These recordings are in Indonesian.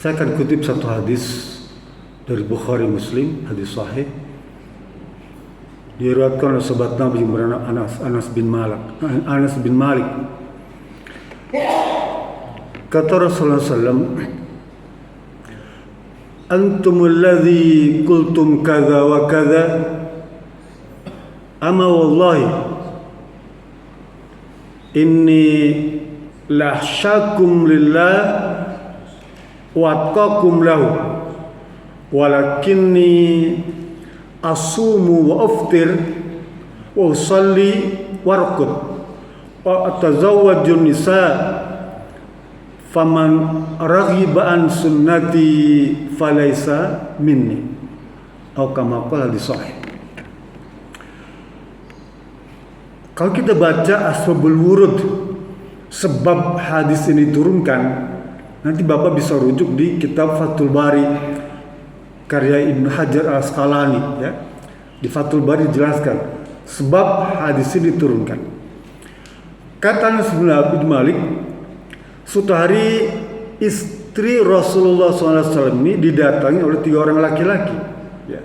Saya akan kutip satu hadis dari Bukhari Muslim, hadis sahih. Diriwayatkan oleh sahabat Nabi yang bernama Anas bin Malik. Kata Rasulullah SAW, "Antumul ladzi qultum kadza wa kadza, ama wallahi inni lahsyakum lillah wa atqakum lahu, walakinni asumu wa aftir wa usalli wa arqud wa atazawwaju nisa, faman raghiba an sunnati falaysa minni." Atau kama qala di sahih. Kalau kita baca asbabul wurud, sebab hadis ini diturunkan, nanti Bapak bisa rujuk di kitab Fathul Bari karya Ibnu Hajar Al-Asqalani, ya. Di Fathul Bari dijelaskan sebab hadis ini diturunkan. Kata Anas bin Malik, suatu hari istri Rasulullah SAW ini didatangi oleh 3 orang laki-laki, ya.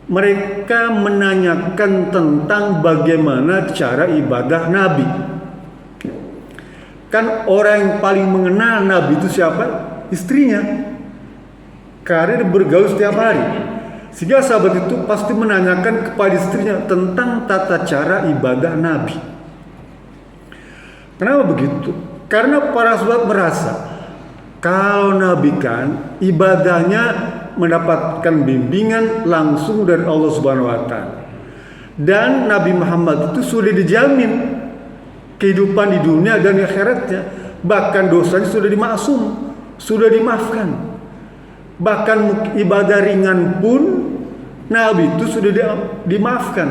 Mereka menanyakan tentang bagaimana cara ibadah Nabi. Kan orang yang paling mengenal Nabi itu siapa? Istrinya. Karena dia bergaul setiap hari. Sehingga sahabat itu pasti menanyakan kepada istrinya tentang tata cara ibadah Nabi. Kenapa begitu? Karena para sahabat merasa kalau Nabi kan ibadahnya mendapatkan bimbingan langsung dari Allah Subhanahu wa taala. Dan Nabi Muhammad itu sudah dijamin kehidupan di dunia dan di akhiratnya. Bahkan dosanya sudah dimaksum, sudah dimaafkan. Bahkan ibadah ringan pun Nabi itu sudah dimaafkan.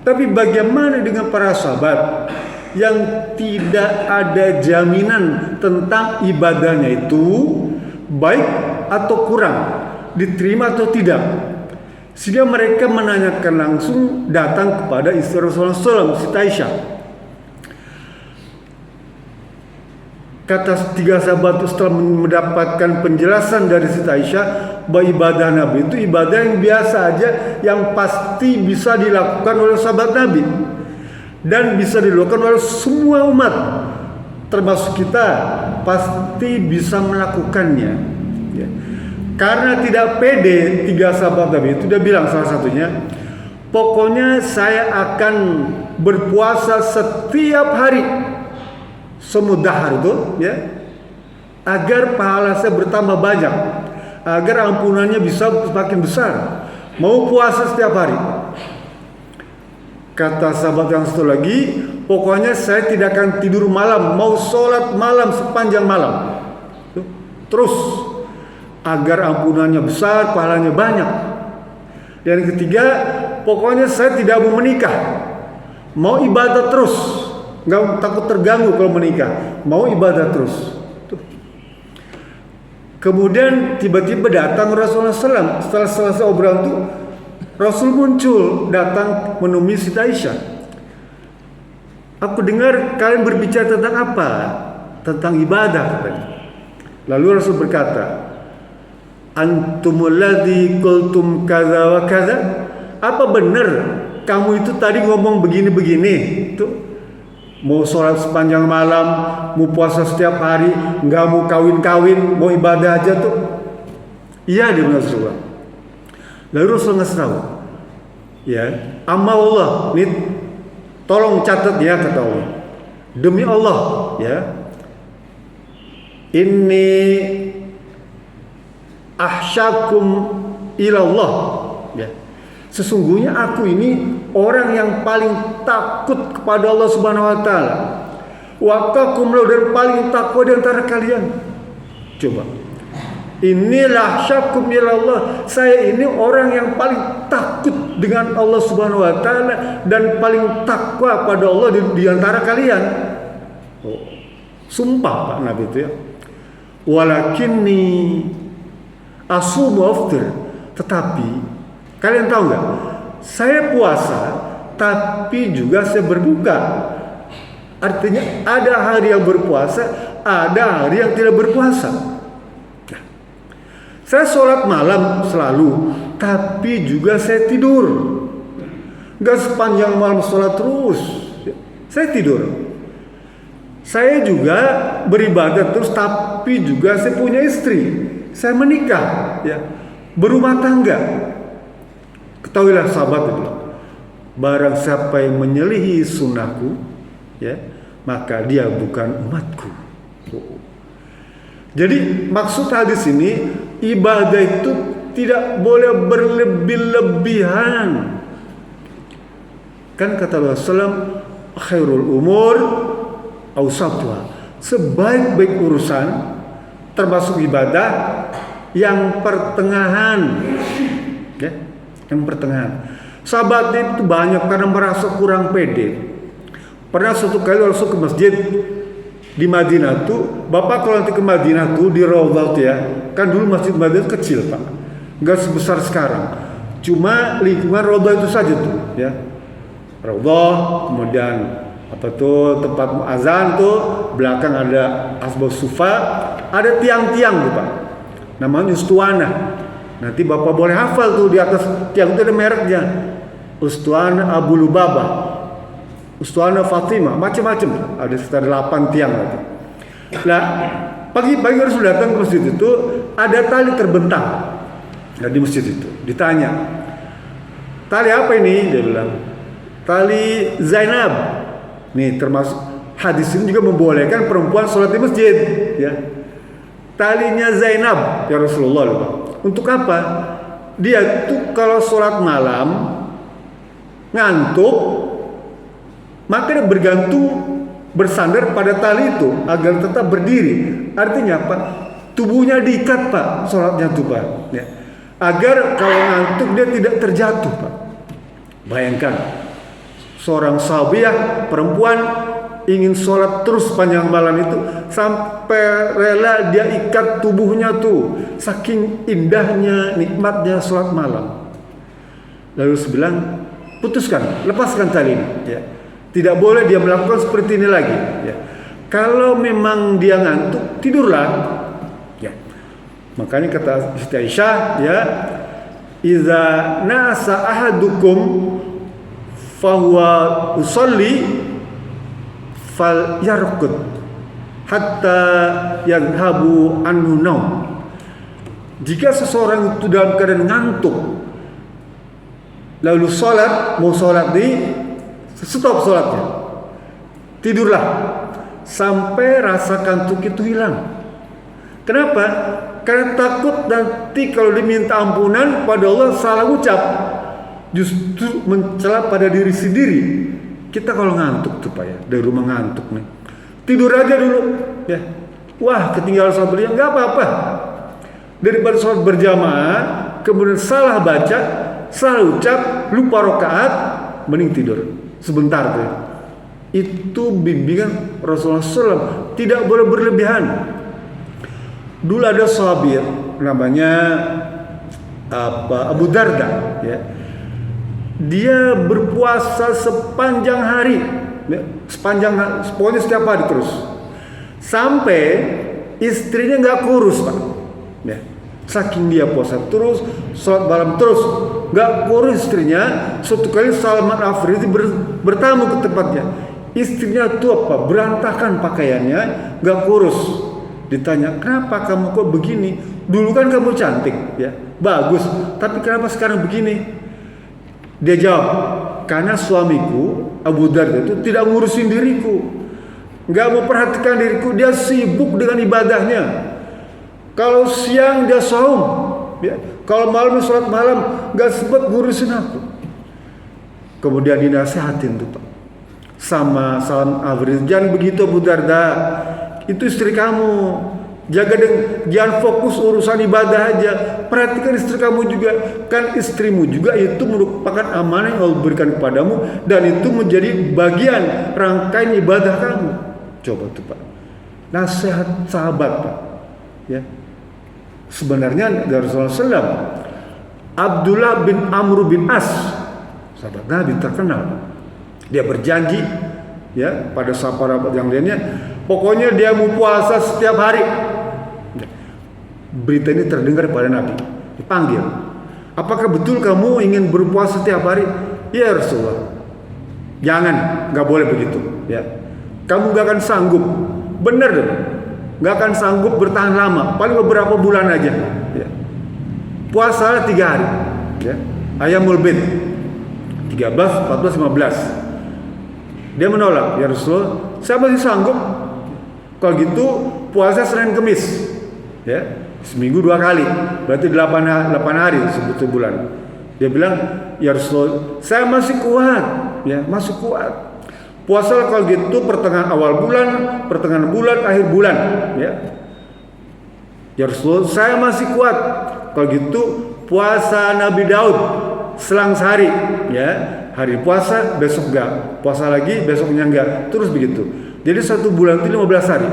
Tapi bagaimana dengan para sahabat yang tidak ada jaminan tentang ibadahnya itu baik atau kurang, diterima atau tidak? Sehingga mereka menanyakan langsung, datang kepada istri Rasulullah SAW, Siti Aisyah. Kata 3 sahabat itu setelah mendapatkan penjelasan dari Siti Aisyah bahwa ibadah Nabi itu ibadah yang biasa aja, yang pasti bisa dilakukan oleh sahabat Nabi dan bisa dilakukan oleh semua umat, termasuk kita, pasti bisa melakukannya, ya. Karena tidak pede, 3 sahabat Nabi itu dia bilang salah satunya, pokoknya saya akan berpuasa setiap hari semudahar itu, ya, agar pahala saya bertambah banyak, agar ampunannya bisa semakin besar. Mau puasa setiap hari. Kata sahabat yang satu lagi, pokoknya saya tidak akan tidur malam, mau sholat malam sepanjang malam, terus agar ampunannya besar, pahalanya banyak. Dan yang ketiga, pokoknya saya tidak mau menikah, mau ibadah terus, nggak takut terganggu kalau menikah, mau ibadah terus. Kemudian tiba-tiba datang Rasulullah SAW. Setelah selesai obrolan itu, Rasul muncul, datang menemui Siti Aisyah. Aku dengar kalian berbicara tentang apa? Tentang ibadah, katanya. Lalu Rasul berkata, "Antumul ladzi qultum kadza wa kadza?" Apa benar kamu itu tadi ngomong begini-begini? Tuh, mau sholat sepanjang malam, mau puasa setiap hari, nggak mau kawin-kawin, mau ibadah aja tuh. Iya, dia bilang Rasulullah. Lalu Rasulullah ngasih tahu, ya, amma Allah, nih tolong catat ya, kata Allah, demi Allah, ya, ini ahsyakum ilallah, ya, sesungguhnya aku ini orang yang paling takut kepada Allah Subhanahu wa taala. Waqakum lahu, dan paling takwa di antara kalian. Coba. Inilah syakum ilallah. Saya ini orang yang paling takut dengan Allah Subhanahu wa taala dan paling takwa pada Allah di antara kalian. Oh, sumpah Pak Nabi itu, ya. Walakinni asumu aftir. Tetapi kalian tahu nggak? Saya puasa, tapi juga saya berbuka. Artinya ada hari yang berpuasa, ada hari yang tidak berpuasa. Nah, Saya sholat malam selalu, tapi juga saya tidur. Gak sepanjang malam sholat terus, saya tidur. Saya juga beribadah terus, tapi juga saya punya istri. Saya menikah, ya, berumah tangga. Ketahuilah sahabat itu, barang siapa yang menyelihi sunnahku, ya, maka dia bukan umatku. Jadi maksud hadis ini, ibadah itu tidak boleh berlebih-lebihan. Kan kata Rasulullah, khairul umur awsatuha, sebaik-baik urusan termasuk ibadah yang pertengahan, ya, yang pertengahan. Sahabat itu banyak karena merasa kurang pede. Pernah suatu kali Rasul ke masjid di Madinah tuh, Bapak kalau nanti ke Madinah tuh di Raudhah tuh, ya, kan dulu masjid Madinah kecil Pak, nggak sebesar sekarang, cuma lingkungan Raudhah itu saja tuh, ya, Raudhah, kemudian apa tuh tempat azan tuh, belakang ada asbab sufa, ada tiang-tiang tuh Pak, namanya ustuana. Nanti Bapak boleh hafal tuh, di atas tiang itu ada mereknya, ustuana Abu Lubabah, ustuana Fatimah, macam-macam, ada sekitar 8 tiang lagi. Nah, pagi-pagi harus datang ke masjid itu, ada tali terbentang. Nah, di masjid itu ditanya, tali apa ini? Dia bilang, tali Zainab. Nih, termasuk hadis ini juga membolehkan perempuan sholat di masjid, ya. Talinya Zainab, ya Rasulullah. Untuk apa? Dia tuh kalau sholat malam ngantuk, maka dia bergantung, bersandar pada tali itu agar tetap berdiri. Artinya apa? Tubuhnya diikat Pak, sholatnya tuh Pak, ya. Agar kalau ngantuk dia tidak terjatuh Pak. Bayangkan seorang sahabiah perempuan ingin sholat terus panjang malam itu, sampai rela dia ikat tubuhnya tuh, saking indahnya, nikmatnya sholat malam. Lalu sebilang, putuskan, lepaskan tali ini, ya. Tidak boleh dia melakukan seperti ini lagi, ya. Kalau memang dia ngantuk, tidurlah, ya. Makanya kata Siti Aisyah, ya, iza nasa ahadukum fahuwa usolli fal yarqud hatta yadhhabu anhu naum. Jika seseorang itu dalam keadaan ngantuk, lalu mau sholat stop sholatnya, tidurlah sampai rasa kantuk itu hilang. Kenapa? Karena takut nanti kalau diminta ampunan pada Allah salah ucap, justru mencela pada diri sendiri. Kita kalau ngantuk tuh Pak, ya, dari rumah ngantuk nih, tidur aja dulu, ya. Wah, ketinggalan sholat berjamaah, nggak apa-apa. Daripada sholat berjamaah kemudian salah baca, salah ucap, lupa rakaat, mending tidur sebentar tuh. Itu bimbingan Rasulullah SAW, tidak boleh berlebihan. Dulu ada sahabat namanya Abu Darda, ya. Dia berpuasa sepanjang hari, ya, pokoknya setiap hari terus, sampai istrinya nggak kurus Pak, ya. Saking dia puasa terus, sholat malam terus, nggak kurus istrinya. Suatu kali Salman Al-Farisi bertamu ke tempatnya, istrinya tuh apa, berantakan pakaiannya, nggak kurus. Ditanya, kenapa kamu kok begini? Dulu kan kamu cantik, ya, bagus, tapi kenapa sekarang begini? Dia jawab, karena suamiku Abu Darda itu tidak ngurusin diriku, nggak mau perhatikan diriku, dia sibuk dengan ibadahnya. Kalau siang dia saum, ya. Kalau malam sholat malam, nggak sempat ngurusin aku. Kemudian dinasihatin tuh Pak sama Salman Al-Farisi, jangan begitu Abu Darda, itu istri kamu, jangan fokus urusan ibadah aja, perhatikan istri kamu juga, kan istrimu juga itu merupakan amanah yang Allah berikan kepadamu, dan itu menjadi bagian rangkaian ibadah kamu. Coba tuh Pak, nasihat sahabat Pak, ya. Sebenarnya dari Rasulullah SAW, Abdullah bin Amr bin As, sahabat Nabi terkenal, dia berjanji, ya, pada sahabat yang lainnya, pokoknya dia mau puasa setiap hari. berita ini terdengar pada Nabi. Dipanggil, apakah betul kamu ingin berpuasa setiap hari? Ya Rasulullah. Jangan, nggak boleh begitu. Ya, kamu nggak akan sanggup. Bener deh, nggak akan sanggup bertahan lama. Paling beberapa bulan aja. Ya. Puasa 3 hari. Ya. Ayyamul Bid 13, 14, 15. Dia menolak, ya Rasulullah, saya masih sanggup. Kalau gitu puasa Senin Kemis, ya, seminggu 2 kali, berarti 8 hari satu bulan. Dia bilang, ya Rasulullah, saya masih kuat, ya, masih kuat. Puasa kalau gitu pertengahan awal bulan, pertengahan bulan, akhir bulan, ya. Ya Rasulullah, saya masih kuat. Kalau gitu puasa Nabi Daud selang sehari, ya, hari puasa besok enggak, puasa lagi besoknya enggak, terus begitu. Jadi 1 bulan itu 15 hari.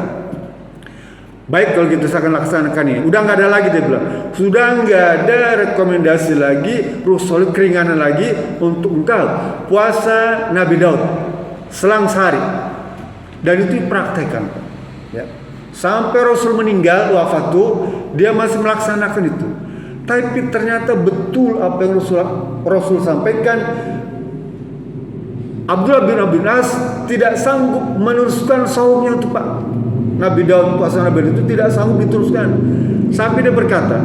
Baik kalau gitu saya akan laksanakan ini. Udah nggak ada lagi, dia bilang. Sudah nggak ada rekomendasi lagi, rusul keringanan lagi untuk engkau puasa Nabi Daud selang sehari. Dan itu dipraktekkan, ya. Sampai Rasul meninggal wafat tuh dia masih melaksanakan itu. Tapi ternyata betul apa yang Rasul sampaikan. Abdullah bin Abi As tidak sanggup meneruskan saumnya itu, Pak. Nabi Daud, puasa Nabi Daud itu tidak sanggup diteruskan. Sampai dia berkata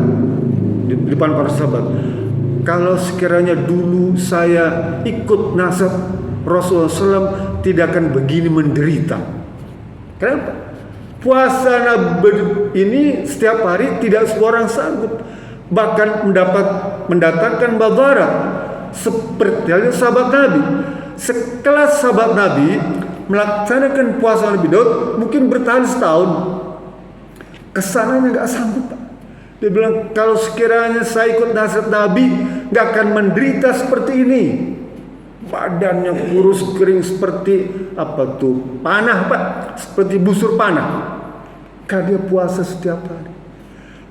di depan para sahabat, kalau sekiranya dulu saya ikut nasihat Rasulullah SAW, tidak akan begini menderita. Kenapa? Puasa Nabi ini setiap hari tidak semua orang sanggup, bahkan mendatangkan madarat seperti halnya sahabat Nabi. Sekelas sahabat Nabi melaksanakan puasa Nabi Daud mungkin bertahan setahun, kesananya nggak sanggup, Pak. Dia bilang, kalau sekiranya saya ikut nasihat Nabi nggak akan menderita seperti ini. Badannya kurus kering seperti apa tuh, panah, Pak, seperti busur panah. Karena dia puasa setiap hari.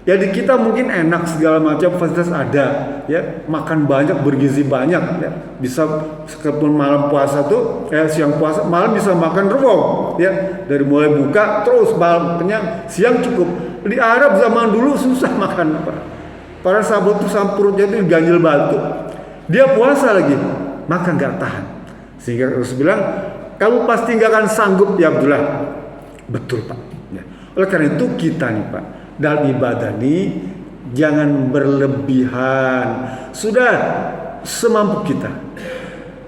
Jadi kita mungkin enak segala macam fasilitas ada, ya, makan banyak, bergizi banyak, ya, bisa sekalipun malam puasa tuh, siang puasa, malam bisa makan rewong, ya, dari mulai buka terus malam kenyang, siang cukup. Di Arab zaman dulu susah makan, Pak. Para sahabat tuh perutnya itu ganjil batu. Dia puasa lagi, maka nggak tahan. Sehingga Rasul bilang, kamu pasti nggak akan sanggup, ya Abdullah. Betul, Pak. Ya. Oleh karena itu kita nih, Pak, dalam ibadah ini jangan berlebihan. Sudah semampu kita.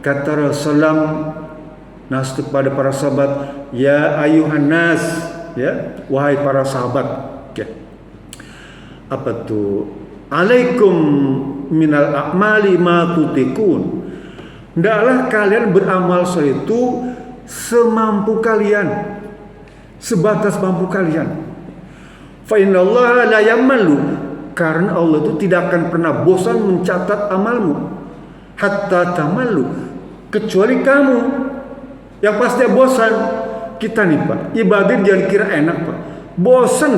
Kata Rasulullah nas kepada para sahabat, ya ayuhan nas, ya, wahai para sahabat, ya. Apa tuh? Alaikum minal a'mali ma tutikun. Hendaklah kalian beramal itu semampu kalian, sebatas mampu kalian. Fa innallaha la yamallu, karena Allah itu tidak akan pernah bosan mencatat amalmu. Hatta tamallu, kecuali kamu yang pasti bosan. Kita nih, Pak, ibadah jangan kira enak, Pak. Bosan,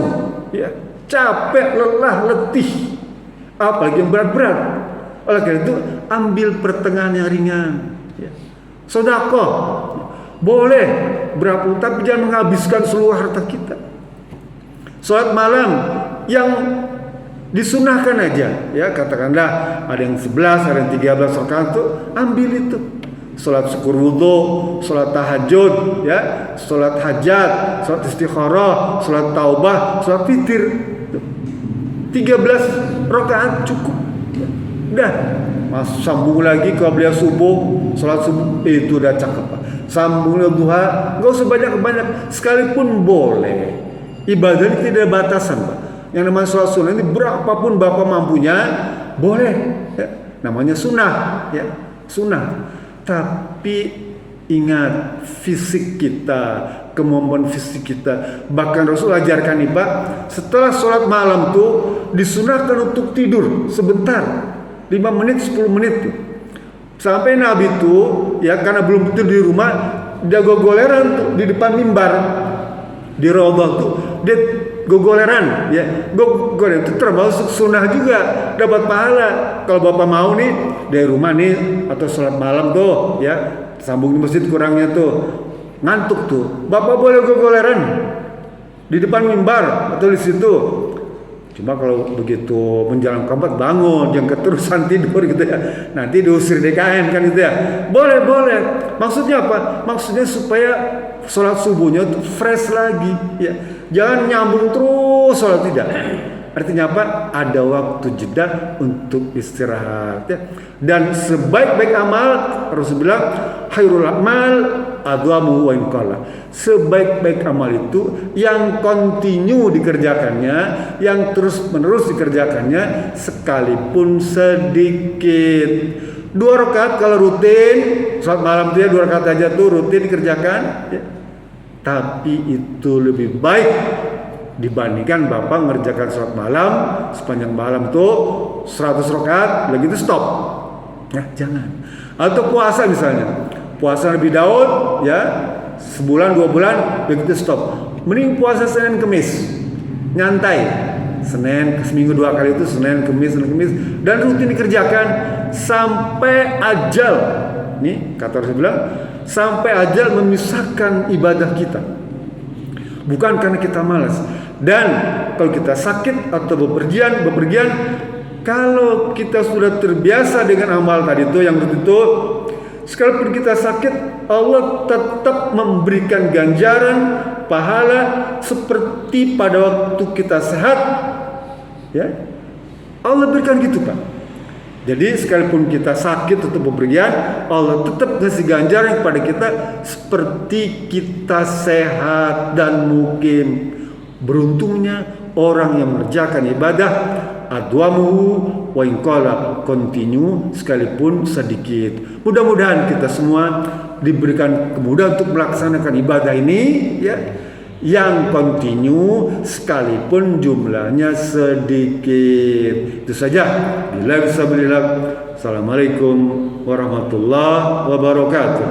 ya, capek, lelah, letih, apalagi yang berat-berat. Oleh karena itu ambil pertengahan yang ringan, ya. Sedekah boleh berapa, tapi jangan menghabiskan seluruh harta kita. Salat malam yang disunahkan aja, ya, katakanlah ada yang 11, ada yang 13 rakaat, tuh ambil itu. Salat syukur wudu, salat tahajud, ya, salat hajat, salat istikharah, salat taubah, salat witir. 13 rakaat cukup. Udah, sambung lagi kalau beliau subuh, salat subuh, itu udah cakep, Pak. Sambung duha, nggak usah banyak-banyak, sekalipun boleh. Ibadah ini tidak ada batasan, Pak. Yang namanya sholat sunnah ini berapapun Bapak mampunya boleh, ya. Namanya sunnah, ya, sunnah. Tapi ingat fisik kita, kemampuan fisik kita. Bahkan Rasul ajarkan nih, Pak, setelah sholat malam tuh disunahkan untuk tidur sebentar, 5 menit 10 menit tuh. Sampai Nabi tuh, ya, karena belum tidur di rumah, dia gogoleran tuh di depan mimbar di Raudhah tuh, dia gogoleran, ya, gogoleran itu termasuk sunnah juga, dapat pahala. Kalau Bapak mau nih dari rumah nih atau sholat malam tuh, ya, sambung di masjid kurangnya tuh, ngantuk tuh, Bapak boleh gogoleran di depan mimbar atau di situ. Cuma kalau begitu menjelang keempat bangun, jangan keterusan tidur gitu ya. Nanti diusir DKM kan gitu ya. Boleh. Maksudnya apa? Maksudnya supaya sholat subuhnya itu fresh lagi ya. Jangan nyambung terus sholat, tidak. Artinya apa? Ada waktu jeda untuk istirahat ya. Dan sebaik-baik amal, Rasulullah khairul amal adwamu wa in qalla. Sebaik-baik amal itu yang kontinu dikerjakannya, yang terus-menerus dikerjakannya sekalipun sedikit. 2 rakaat kalau rutin, salat malam dia 2 rakaat aja tuh rutin dikerjakan ya. Tapi itu lebih baik dibandingkan Bapak mengerjakan sholat malam sepanjang malam tuh 100 rakaat lagi itu stop ya, jangan. Atau puasa misalnya, puasa Nabi Daud ya, sebulan 2 bulan begitu stop. Mending puasa Senin Kemis, nyantai. Senin, seminggu 2 kali itu Senin Kemis dan rutin dikerjakan sampai ajal. Nih kata Rasulullah, sampai ajal memisahkan ibadah kita. Bukan karena kita malas. Dan kalau kita sakit atau bepergian, kalau kita sudah terbiasa dengan amal tadi itu yang itu, sekalipun kita sakit, Allah tetap memberikan ganjaran pahala seperti pada waktu kita sehat. Ya, Allah berikan gitu Pak. Jadi sekalipun kita sakit atau bepergian, Allah tetap ngasih ganjaran kepada kita seperti kita sehat dan mukim. Beruntungnya orang yang mengerjakan ibadah adwamuhu wa in qala, continue sekalipun sedikit. Mudah-mudahan kita semua diberikan kemudahan untuk melaksanakan ibadah ini ya, yang continue sekalipun jumlahnya sedikit. Itu saja. Assalamualaikum warahmatullahi wabarakatuh.